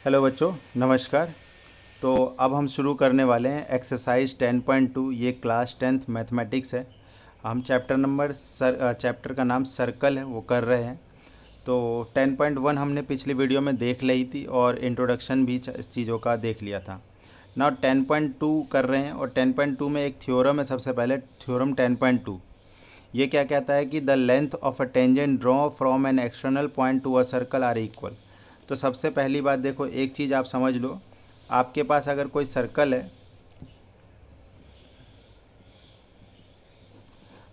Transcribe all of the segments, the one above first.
Hello बच्चों, नमस्कार। तो अब हम शुरू करने वाले हैं एक्सरसाइज 10.2। ये क्लास 10th मैथमेटिक्स है। हम चैप्टर का नाम सर्कल है वो कर रहे हैं। तो 10.1 हमने पिछली वीडियो में देख ली थी और इंट्रोडक्शन भी चीज़ों का देख लिया था। नाउ 10.2 कर रहे हैं और 10.2 में एक थ्योरम है। सबसे पहले थ्योरम 10.2 ये क्या कहता है कि the length of a tangent draw from an external point to a circle are equal. तो सबसे पहली बात देखो, एक चीज़ आप समझ लो। आपके पास अगर कोई सर्कल है,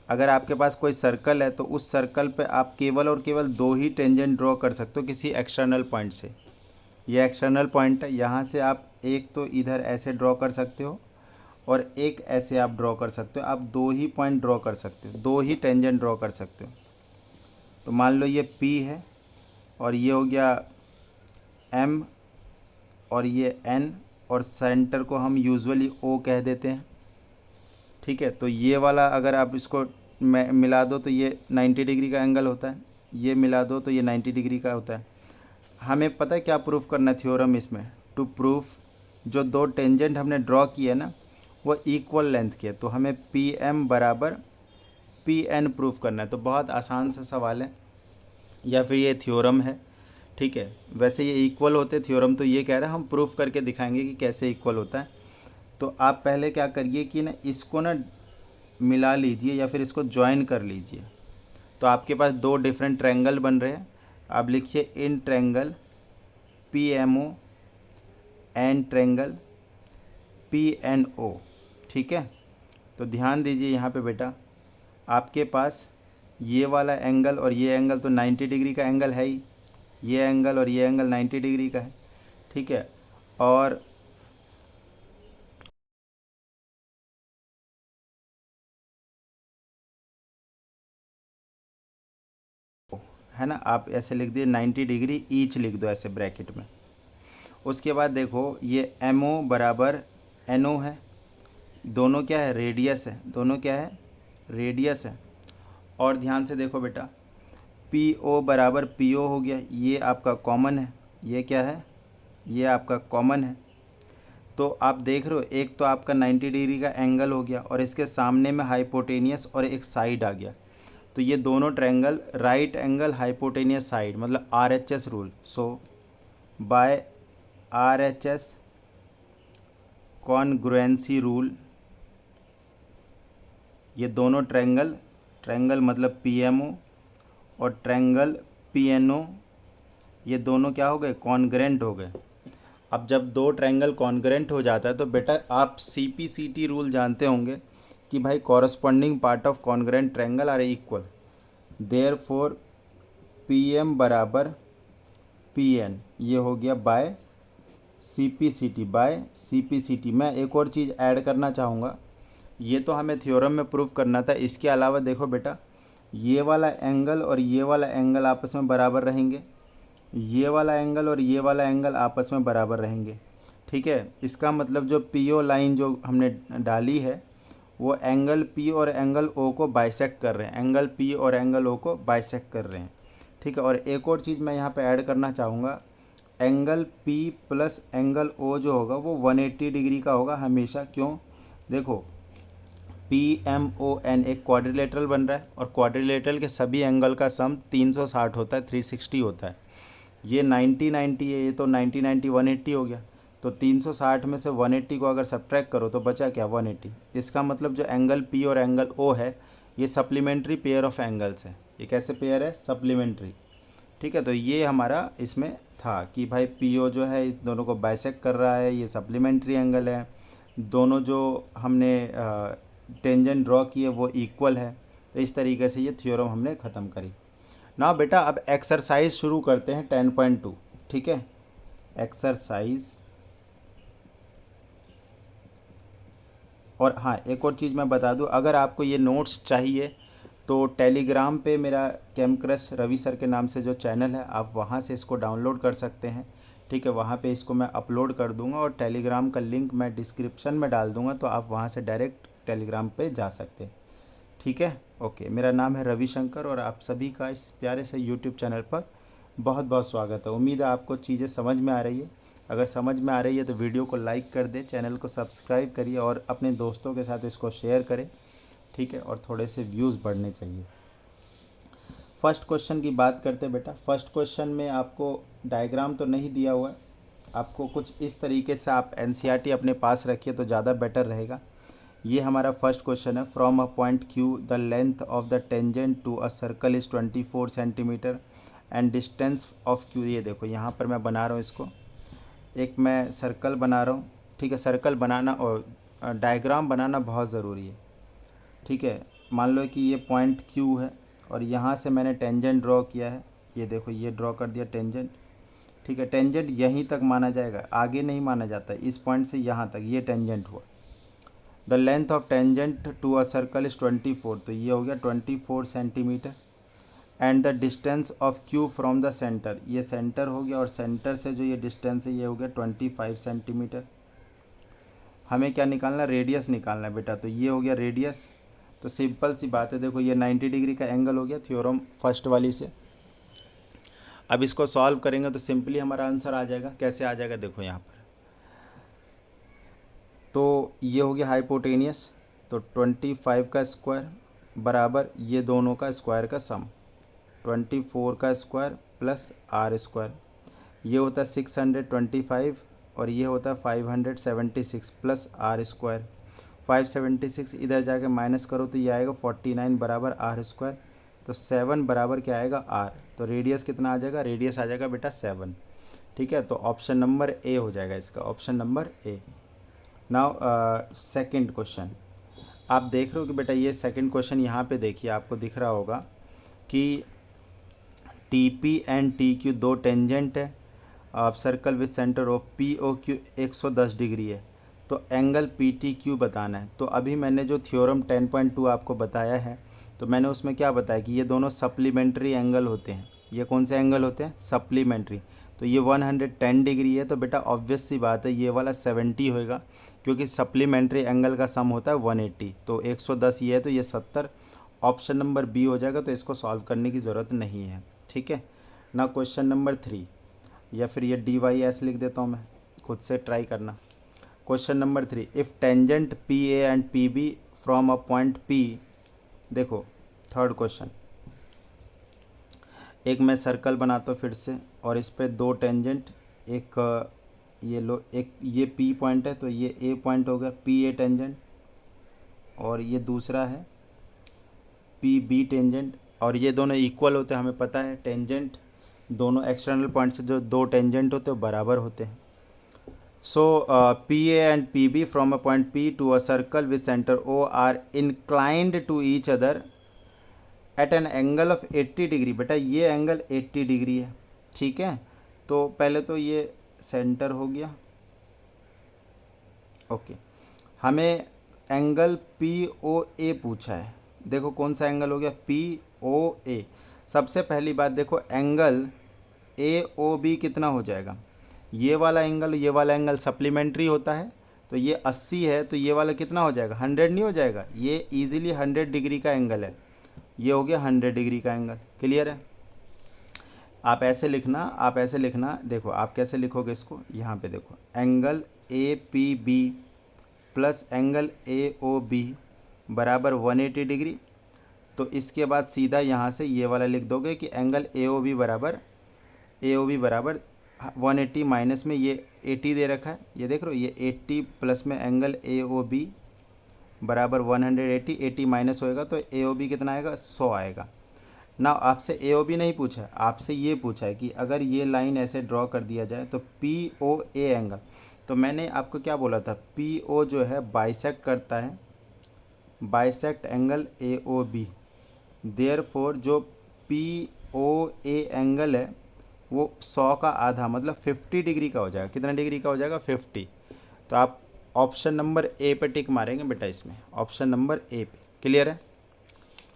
अगर आपके पास कोई सर्कल है तो उस सर्कल पे आप केवल और केवल दो ही टेंजेंट ड्रॉ कर सकते हो किसी एक्सटर्नल पॉइंट से। ये एक्सटर्नल पॉइंट है, यहाँ से आप एक तो इधर ऐसे ड्रॉ कर सकते हो और एक ऐसे आप ड्रॉ कर सकते हो। आप दो ही पॉइंट ड्रॉ कर सकते हो, दो ही टेंजेंट ड्रॉ कर सकते हो। तो मान लो ये P है और ये हो गया M और ये N, और सेंटर को हम यूजुअली O कह देते हैं। ठीक है, तो ये वाला अगर आप इसको मिला दो तो ये 90 डिग्री का एंगल होता है, ये मिला दो तो ये 90 डिग्री का होता है। हमें पता है क्या प्रूफ करना है थ्योरम इसमें? टू प्रूफ जो दो टेंजेंट हमने ड्रॉ किए ना वो इक्वल लेंथ के, तो हमें पी एम बराबर पी एन प्रूफ करना है। तो बहुत आसान सा सवाल है या फिर ये थ्योरम है। ठीक है, वैसे ये इक्वल होते थ्योरम, तो ये कह रहा है हम प्रूफ करके दिखाएंगे कि कैसे इक्वल होता है। तो आप पहले क्या करिए कि ना इसको ना मिला लीजिए या फिर इसको ज्वाइन कर लीजिए। तो आपके पास दो डिफरेंट ट्रायंगल बन रहे हैं। आप लिखिए in triangle P M O and triangle P N O. ठीक है, तो ध्यान दीजिए यहाँ पे बेटा, आपके पास ये वाला एंगल और ये एंगल तो 90 डिग्री का एंगल है ही। ये एंगल और ये एंगल 90 डिग्री का है। ठीक है, और है ना, आप ऐसे लिख दिए 90 डिग्री ईच लिख दो ऐसे ब्रैकेट में। उसके बाद देखो ये एम ओ बराबर एन ओ है। दोनों क्या है? रेडियस है। दोनों क्या है? रेडियस है। और ध्यान से देखो बेटा, पी ओ बराबर पी ओ हो गया, ये आपका कॉमन है। ये क्या है? ये आपका कॉमन है। तो आप देख रहे हो, एक तो आपका 90 डिग्री का एंगल हो गया और इसके सामने में हाइपोटेनियस और एक साइड आ गया। तो ये दोनों triangle right angle hypotenuse side, मतलब R H S rule. So by R H S congruency rule, ये दोनों ट्रायंगल, ट्रायंगल मतलब पी एम ओ और ट्रायंगल पी एन ओ, ये दोनों क्या हो गए? कॉन्ग्रेंट हो गए। अब जब दो ट्रायंगल कॉन्ग्रेंट हो जाता है तो बेटा आप C P C T rule जानते होंगे कि भाई corresponding part of congruent triangle are equal. Therefore P M बराबर पी एन, ये हो गया by C P C T, by C P C T. मैं एक और चीज़ ऐड करना चाहूँगा, ये तो हमें थ्योरम में प्रूफ करना था। इसके अलावा देखो बेटा, ये वाला एंगल और ये वाला एंगल आपस में बराबर रहेंगे, ये वाला एंगल और ये वाला एंगल आपस में बराबर रहेंगे। ठीक है, इसका मतलब जो पी ओ लाइन जो हमने डाली है वो एंगल पी और एंगल ओ को बाइसेक्ट कर रहे हैं, एंगल पी और एंगल ओ को बाइसेक्ट कर रहे हैं। ठीक है, और एक और चीज़ मैं यहाँ पे ऐड करना चाहूँगा, angle P plus angle O जो होगा वो 180 डिग्री का होगा हमेशा। क्यों? देखो पी एम ओ एन एक क्वाड्रिलेटरल बन रहा है और क्वाड्रिलेटरल के सभी एंगल का सम 360 होता है, 360 होता है। ये 90 90 है, ये तो 90 90 180 हो गया। तो 360 में से 180 को अगर सब्ट्रैक्ट करो तो बचा क्या? 180। इसका मतलब जो एंगल पी और एंगल ओ है ये सप्लीमेंट्री पेयर ऑफ एंगल्स है। ये कैसे पेयर है? सप्लीमेंट्री। ठीक है, तो ये हमारा इसमें था कि भाई पी ओ जो है इस दोनों को बाइसेक्ट कर रहा है, ये सप्लीमेंट्री एंगल है। दोनों जो हमने टेंजेंट ड्रॉ किए वो इक्वल है। तो इस तरीके से ये थ्योरम हमने ख़त्म करी। ना बेटा अब एक्सरसाइज शुरू करते हैं 10.2। ठीक है, एक्सरसाइज। और हाँ, एक और चीज़ मैं बता दूं, अगर आपको ये नोट्स चाहिए तो टेलीग्राम पे मेरा कैमक्रश रवि सर के नाम से जो चैनल है आप वहाँ से इसको डाउनलोड कर सकते हैं। ठीक है, वहाँ पे इसको मैं अपलोड कर दूँगा और टेलीग्राम का लिंक मैं डिस्क्रिप्शन में डाल दूँगा, तो आप वहाँ से डायरेक्ट टेलीग्राम पे जा सकते हैं। ठीक है, ओके। मेरा नाम है रविशंकर और आप सभी का इस प्यारे से यूट्यूब चैनल पर बहुत बहुत स्वागत है। उम्मीद है आपको चीज़ें समझ में आ रही है। अगर समझ में आ रही है तो वीडियो को लाइक कर दे, चैनल को सब्सक्राइब करिए और अपने दोस्तों के साथ इसको शेयर करें, ठीक है। और थोड़े से व्यूज़ बढ़ने चाहिए। फर्स्ट क्वेश्चन की बात करते हैं बेटा। फर्स्ट क्वेश्चन में आपको डायग्राम तो नहीं दिया हुआ है, आपको कुछ इस तरीके से आप एनसीईआरटी अपने पास रखिए तो ज़्यादा बेटर रहेगा। ये हमारा फर्स्ट क्वेश्चन है। From a point Q the length of the tangent to a circle is 24 centimetre and distance of Q. ये देखो यहाँ पर मैं बना रहा हूँ इसको, एक मैं सर्कल बना रहा हूँ, ठीक है। सर्कल बनाना और डायग्राम बनाना बहुत ज़रूरी है, ठीक है। मान लो कि ये पॉइंट क्यू है और यहाँ से मैंने टेंजेंट ड्रॉ किया है, ये देखो ये ड्रॉ कर दिया टेंजेंट, ठीक है। टेंजेंट यहीं तक माना जाएगा, आगे नहीं माना जाता। इस पॉइंट से यहाँ तक ये टेंजेंट हुआ। The length of tangent to a circle is 24, तो ये हो गया 24 centimetre. And the distance of Q from the centre, ये सेंटर हो गया और सेंटर से जो ये डिस्टेंस है ये हो गया 25 सेंटीमीटर। हमें क्या निकालना, रेडियस निकालना है बेटा। तो ये हो गया रेडियस। तो सिंपल सी बात है, देखो ये 90 डिग्री का एंगल हो गया थ्योरम फर्स्ट वाली से। अब इसको सॉल्व करेंगे तो सिंपली हमारा आंसर आ जाएगा। कैसे आ जाएगा, देखो यहाँ पर। तो ये हो गया हाइपोटेनियस, तो 25 का स्क्वायर बराबर ये दोनों का स्क्वायर का सम, 24 का स्क्वायर प्लस आर स्क्वायर। ये होता है 625 और ये होता है 576 प्लस आर स्क्वायर। 576 इधर जाके माइनस करो तो ये आएगा 49 बराबर आर स्क्वायर। तो 7 बराबर क्या आएगा, आर। तो रेडियस कितना आ जाएगा, रेडियस आ जाएगा बेटा 7, ठीक है। तो ऑप्शन नंबर ए हो जाएगा इसका, option number A. Now second question आप देख रहे हो कि बेटा ये सेकंड क्वेश्चन यहाँ पे देखिए, आपको दिख रहा होगा कि T P and T Q दो टेंजेंट है, आप circle with centre of P O Q 110 degree है, तो एंगल पी टी क्यू बताना है। तो अभी मैंने जो थ्योरम 10.2 आपको बताया है, तो मैंने उसमें क्या बताया कि ये दोनों सप्लीमेंट्री एंगल होते हैं। ये कौन से एंगल होते हैं, सप्लीमेंट्री। तो ये 110 डिग्री है, तो बेटा ऑब्वियस सी बात है ये वाला 70 होएगा, क्योंकि सप्लीमेंट्री एंगल का सम होता है 180। तो 110 ये है, तो ये 70। ऑप्शन नंबर बी हो जाएगा, तो इसको सॉल्व करने की ज़रूरत नहीं है, ठीक है ना। क्वेश्चन नंबर 3, या फिर ये डी वाई एस लिख देता हूँ मैं, खुद से ट्राई करना। Question number 3, if tangent P A and P B from a point P. देखो थर्ड क्वेश्चन, एक मैं सर्कल बनाता हूँ फिर से और इस पे दो टेंजेंट, एक ये लो, एक ये पी पॉइंट है तो ये ए पॉइंट हो गया, पी ए टेंजेंट, और ये दूसरा है पी बी टेंजेंट, और ये दोनों इक्वल होते हैं। हमें पता है टेंजेंट दोनों एक्सटर्नल पॉइंट से जो दो टेंजेंट होते हैं बराबर होते हैं। So P A and P B from a point P to a circle with centre O are inclined to each other at an angle of 80 degree. बेटा ये एंगल 80 डिग्री है, ठीक है। तो पहले तो ये सेंटर हो गया, ओके। हमें एंगल पी ओ ए पूछा है। देखो कौन सा एंगल हो गया, पी ओ ए। सबसे पहली बात देखो, एंगल ए ओ बी कितना हो जाएगा, ये वाला एंगल ये वाला एंगल सप्लीमेंट्री होता है, तो ये 80 है, तो ये वाला कितना हो जाएगा, 100 नहीं हो जाएगा। ये इजीली 100 डिग्री का एंगल है, ये हो गया 100 डिग्री का एंगल। क्लियर है। आप ऐसे लिखना, आप ऐसे लिखना। देखो आप कैसे लिखोगे इसको, यहाँ पे देखो, angle A P B plus angle A O B बराबर 180 डिग्री। तो इसके बाद सीधा यहाँ से ये वाला लिख दोगे कि एंगल ए ओ बी बराबर 180 माइनस में ये 80 दे रखा है, ये देख रहे हो, ये 80 प्लस में एंगल ए ओ बी बराबर 180। 80 माइनस होएगा तो ए ओ बी कितना आएगा, 100 आएगा ना। आपसे ए ओ बी नहीं पूछा है, आपसे ये पूछा है कि अगर ये लाइन ऐसे ड्रॉ कर दिया जाए तो पी ओ ए एंगल। तो मैंने आपको क्या बोला था, पी ओ जो है बाइसेक्ट करता है, bisect angle A O B. Therefore जो पी ओ ए एंगल है वो 100 का आधा मतलब 50 डिग्री का हो जाएगा। कितना डिग्री का हो जाएगा, 50। तो आप ऑप्शन नंबर ए पे टिक मारेंगे बेटा, इसमें ऑप्शन नंबर ए पे। क्लियर है।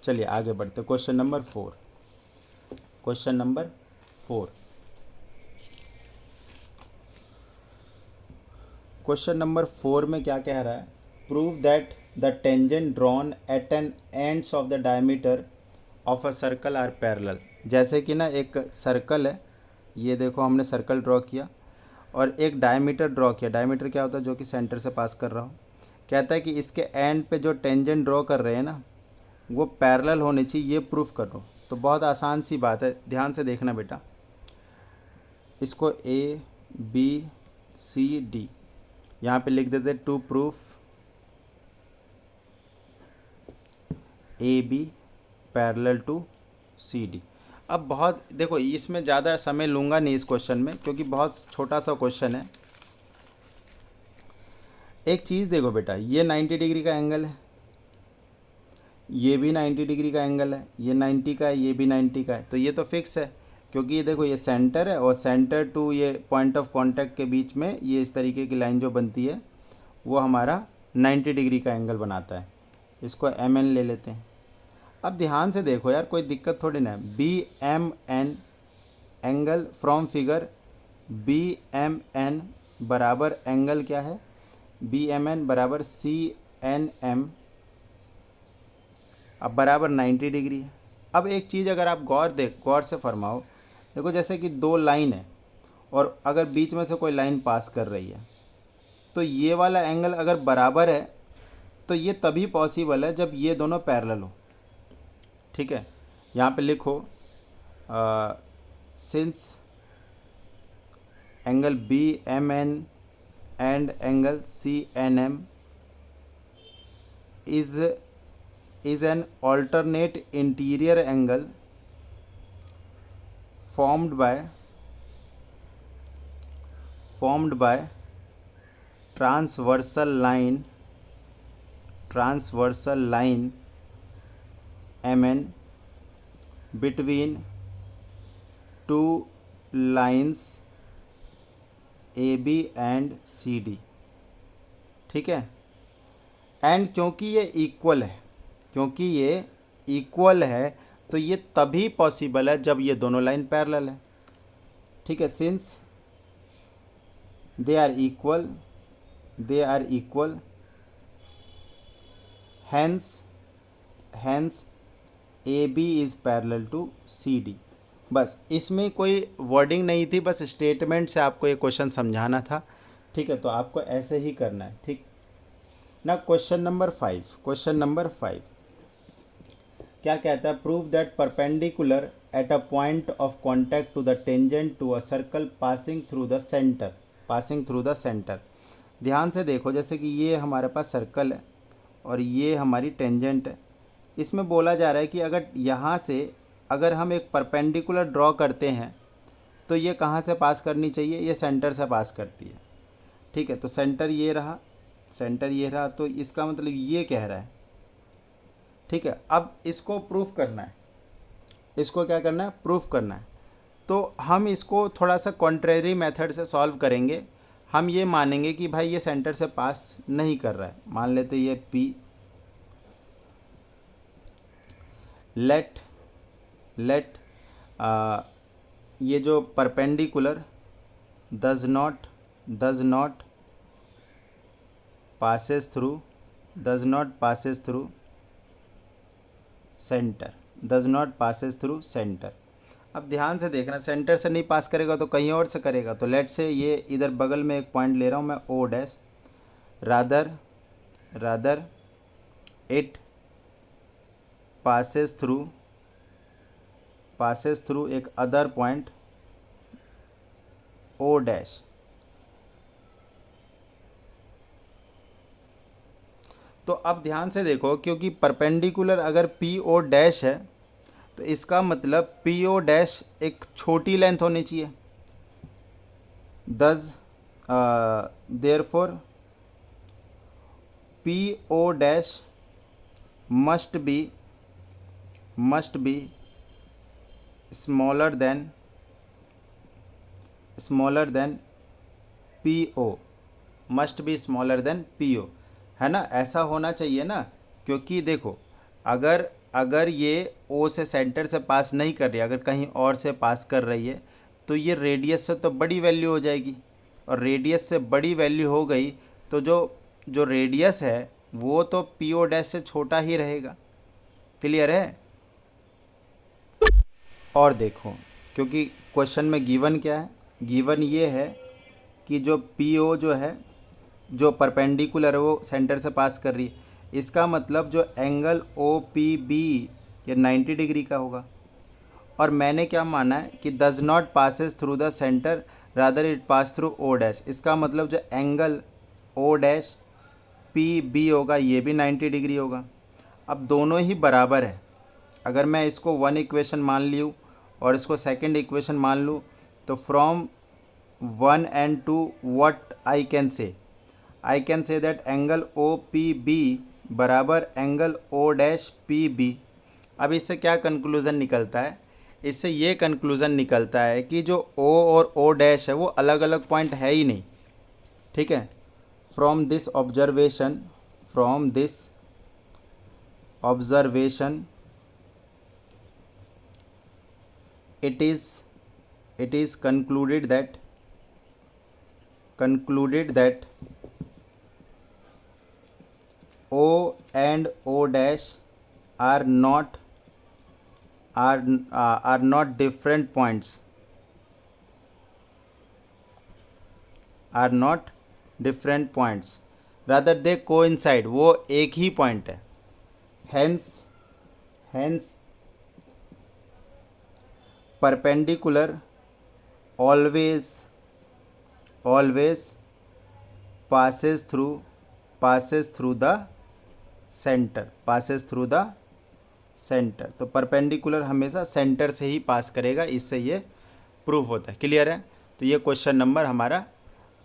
चलिए आगे बढ़ते, question number 4। Question number 4, question number 4 में क्या कह रहा है, prove that the tangent drawn at an ends of the diameter of a circle are parallel. जैसे कि ना एक सर्कल है, ये देखो हमने सर्कल ड्रॉ किया और एक डायमीटर ड्रॉ किया। डायमीटर क्या होता है? जो कि सेंटर से पास कर रहा हो। कहता है कि इसके एंड पे जो टेंजेंट ड्रॉ कर रहे हैं ना, वो पैरेलल होने चाहिए, ये प्रूफ करो। तो बहुत आसान सी बात है, ध्यान से देखना बेटा। इसको ए बी सी डी यहाँ पे लिख देते to prove A B parallel to C D. अब बहुत देखो, इसमें ज़्यादा समय लूँगा नहीं इस क्वेश्चन में, क्योंकि बहुत छोटा सा क्वेश्चन है। एक चीज़ देखो बेटा, ये 90 डिग्री का एंगल है, ये भी 90 डिग्री का एंगल है, ये 90 का है, ये भी 90 का है। तो ये तो फिक्स है, क्योंकि ये देखो ये सेंटर है और सेंटर टू ये पॉइंट ऑफ कांटेक्ट के बीच में ये इस तरीके की लाइन जो बनती है वो हमारा 90 डिग्री का एंगल बनाता है। इसको एम एन ले लेते हैं। अब ध्यान से देखो यार, कोई दिक्कत थोड़ी ना है। B M N angle from figure, B M N बराबर एंगल क्या है? बी एम एन बराबर सी एन एम, अब बराबर 90 डिग्री है। अब एक चीज़ अगर आप गौर से फरमाओ, देखो जैसे कि दो लाइन है और अगर बीच में से कोई लाइन पास कर रही है, तो ये वाला एंगल अगर बराबर है तो ये तभी पॉसिबल है जब ये दोनों पैरेलल हो। ठीक है, यहाँ पे लिखो since angle B M N and angle C N M is an alternate interior angle formed by transversal line MN between two lines AB and CD। ठीक है, एंड क्योंकि ये इक्वल है तो ये तभी पॉसिबल है जब ये दोनों लाइन पैरेलल है। ठीक है, since they are equal hence A B is parallel to C D. बस इसमें कोई वर्डिंग नहीं थी, बस स्टेटमेंट से आपको ये क्वेश्चन समझाना था। ठीक है, तो आपको ऐसे ही करना है। ठीक ना, क्वेश्चन नंबर 5 क्या कहता है? Prove that perpendicular at a point of contact to the tangent to a circle passing through the centre. ध्यान से देखो, जैसे कि ये हमारे पास सर्कल है और ये हमारी टेंजेंट है। इसमें बोला जा रहा है कि अगर यहाँ से अगर हम एक परपेंडिकुलर ड्रॉ करते हैं तो ये कहाँ से पास करनी चाहिए? ये सेंटर से पास करती है। ठीक है, तो सेंटर ये रहा, तो इसका मतलब ये कह रहा है। ठीक है, अब इसको प्रूफ करना है, इसको क्या करना है? प्रूफ करना है। तो हम इसको थोड़ा सा कॉन्ट्रेरी मेथड से सॉल्व करेंगे। हम ये मानेंगे कि भाई ये सेंटर से पास नहीं कर रहा है, मान लेते ये P। लेट ये जो perpendicular does not passes through center। अब ध्यान से देखना, सेंटर से नहीं पास करेगा तो कहीं और से करेगा। तो लेट से ये इधर बगल में एक पॉइंट ले रहा हूँ मैं O dash, rather it passes through एक अदर पॉइंट O डैश। तो अब ध्यान से देखो, क्योंकि परपेंडिकुलर अगर पी ओ डैश है तो इसका मतलब पी ओ डैश एक छोटी लेंथ होनी चाहिए। Therefore P O dash must be smaller than P O, है ना? ऐसा होना चाहिए ना, क्योंकि देखो अगर ये O से सेंटर से पास नहीं कर रही है, अगर कहीं और से पास कर रही है तो ये रेडियस से तो बड़ी वैल्यू हो जाएगी, और रेडियस से बड़ी वैल्यू हो गई तो जो रेडियस है वो तो पी ओ डैश से छोटा ही रहेगा। क्लियर है? और देखो, क्योंकि क्वेश्चन में गिवन क्या है? गिवन ये है कि जो पी ओ जो है, जो परपेंडिकुलर है वो सेंटर से पास कर रही है, इसका मतलब जो एंगल ओ पी बी ये 90 डिग्री का होगा। और मैंने क्या माना है कि does not passes through the centre rather it pass through O dash, इसका मतलब जो angle O dash P B होगा ये भी 90 डिग्री होगा। अब दोनों ही बराबर है, अगर मैं इसको वन इक्वेशन मान लूँ और इसको सेकंड इक्वेशन मान लूँ, तो from 1 and 2 what I can say? I can say that angle O P B बराबर angle O dash P B. अब इससे क्या कंक्लूज़न निकलता है? इससे ये कंक्लूज़न निकलता है कि जो ओ और ओ डैश है वो अलग अलग पॉइंट है ही नहीं, ठीक है। From this observation it is concluded that O and O dash are not different points, rather they coincide, वो एक ही पॉइंट है। hence perpendicular always passes through the center, तो परपेंडिकुलर हमेशा सेंटर से ही पास करेगा, इससे ये प्रूफ होता है। क्लियर है? तो ये क्वेश्चन नंबर हमारा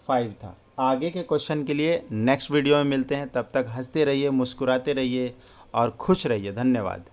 5 था। आगे के क्वेश्चन के लिए नेक्स्ट वीडियो में मिलते हैं, तब तक हंसते रहिए, मुस्कुराते रहिए और खुश रहिए। धन्यवाद।